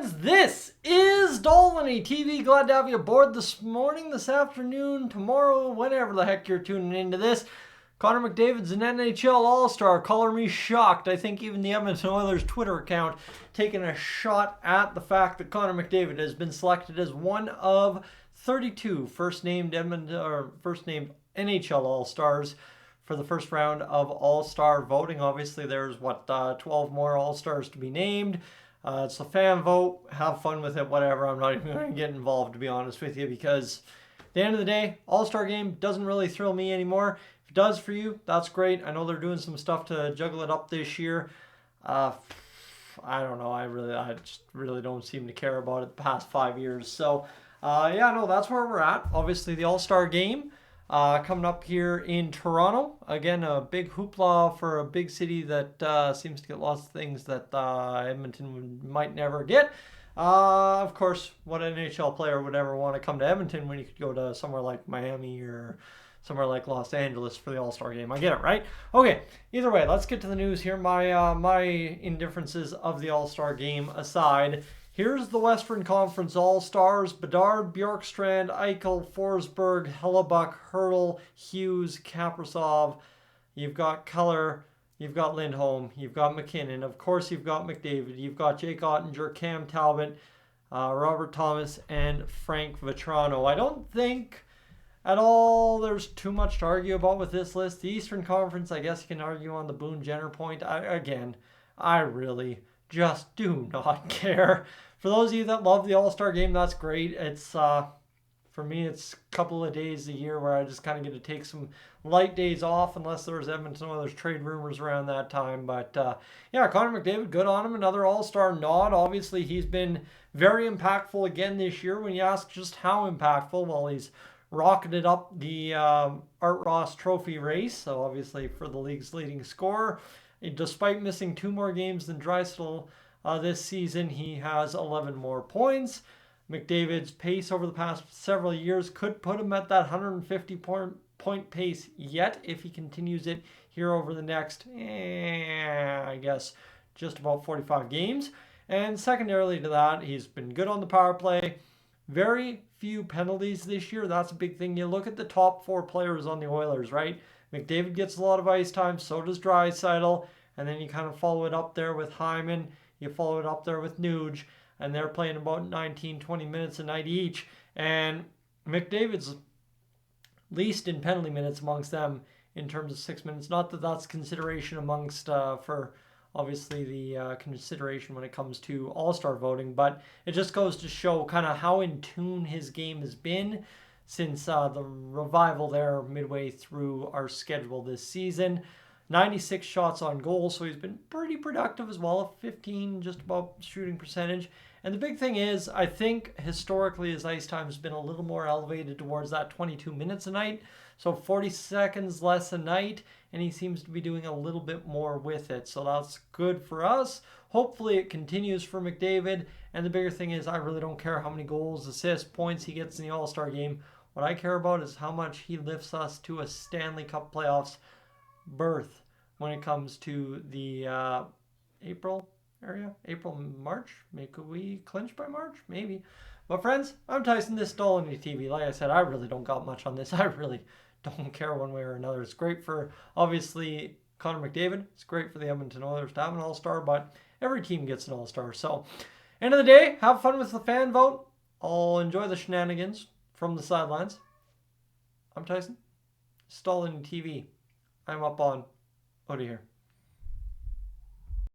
friends, this is Dolynny TV. Glad to have you aboard this morning, this afternoon, tomorrow, whenever the heck you're tuning into this. Connor McDavid's an NHL All-Star. Color me shocked. I think even the Edmonton Oilers Twitter account taking a shot at the fact that Connor McDavid has been selected as one of 32 first-named NHL All-Stars for the first round of All-Star voting. Obviously, there's 12 more All-Stars to be named. It's a fan vote. Have fun with it, whatever. I'm not even going to get involved, to be honest with you, because at the end of the day, All-Star game doesn't really thrill me anymore. If it does for you, that's great. I know they're doing some stuff to juggle it up this year. I don't know. I just really don't seem to care about it the past 5 years. So, that's where we're at. Obviously, the All-Star game coming up here in Toronto. Again, a big hoopla for a big city that seems to get lots of things that Edmonton might never get. Of course, what NHL player would ever want to come to Edmonton when you could go to somewhere like Miami or somewhere like Los Angeles for the All-Star game? I get it, right? Okay, either way, let's get to the news here. My indifferences of the All-Star game aside, here's the Western Conference All-Stars: Bedard, Bjorkstrand, Eichel, Forsberg, Hellebuck, Hurdle, Hughes, Kaprizov. You've got Keller, you've got Lindholm, you've got McKinnon. Of course, you've got McDavid. You've got Jake Ottinger, Cam Talbot, Robert Thomas, and Frank Vetrano. I don't think at all there's too much to argue about with this list. The Eastern Conference, I guess you can argue on the Boone Jenner point. I really just do not care. For those of you that love the All-Star game, that's great. It's for me, it's a couple of days a year where I just kind of get to take some light days off, unless there's Edmonton Oilers trade rumors around that time. But Connor McDavid, good on him. Another All-Star nod. Obviously, he's been very impactful again this year. When you ask just how impactful, well, he's rocketed up the Art Ross Trophy race. So obviously for the league's leading scorer. Despite missing 2 more games than Draisaitl this season, he has 11 more points. McDavid's pace over the past several years could put him at that 150 point pace yet if he continues it here over the next, I guess, just about 45 games. And secondarily to that, he's been good on the power play. Very few penalties this year. That's a big thing. You look at the top 4 players on the Oilers, right? McDavid gets a lot of ice time, so does Draisaitl, and then you kind of follow it up there with Hyman, you follow it up there with Nuge, and they're playing about 19, 20 minutes a night each, and McDavid's least in penalty minutes amongst them in terms of 6 minutes. Not that that's consideration amongst, for obviously the consideration when it comes to All-Star voting, but it just goes to show kind of how in tune his game has been since the revival there midway through our schedule this season. 96 shots on goal, so he's been pretty productive as well, 15 just about shooting percentage. And the big thing is, I think historically his ice time has been a little more elevated towards that 22 minutes a night, so 40 seconds less a night, and he seems to be doing a little bit more with it, so that's good for us. Hopefully it continues for McDavid, and the bigger thing is, I really don't care how many goals, assists, points he gets in the All-Star game. What I care about is how much he lifts us to a Stanley Cup playoffs berth when it comes to the April area. April, March? Maybe could we clinch by March? Maybe. But friends, I'm Tyson, this is Dolynny TV. Like I said, I really don't got much on this. I really don't care one way or another. It's great for, obviously, Connor McDavid. It's great for the Edmonton Oilers to have an All-Star, but every team gets an All-Star. So, end of the day, have fun with the fan vote. I'll enjoy the shenanigans from the sidelines. I'm Tyson. Dolynny TV. I'm up on out of here.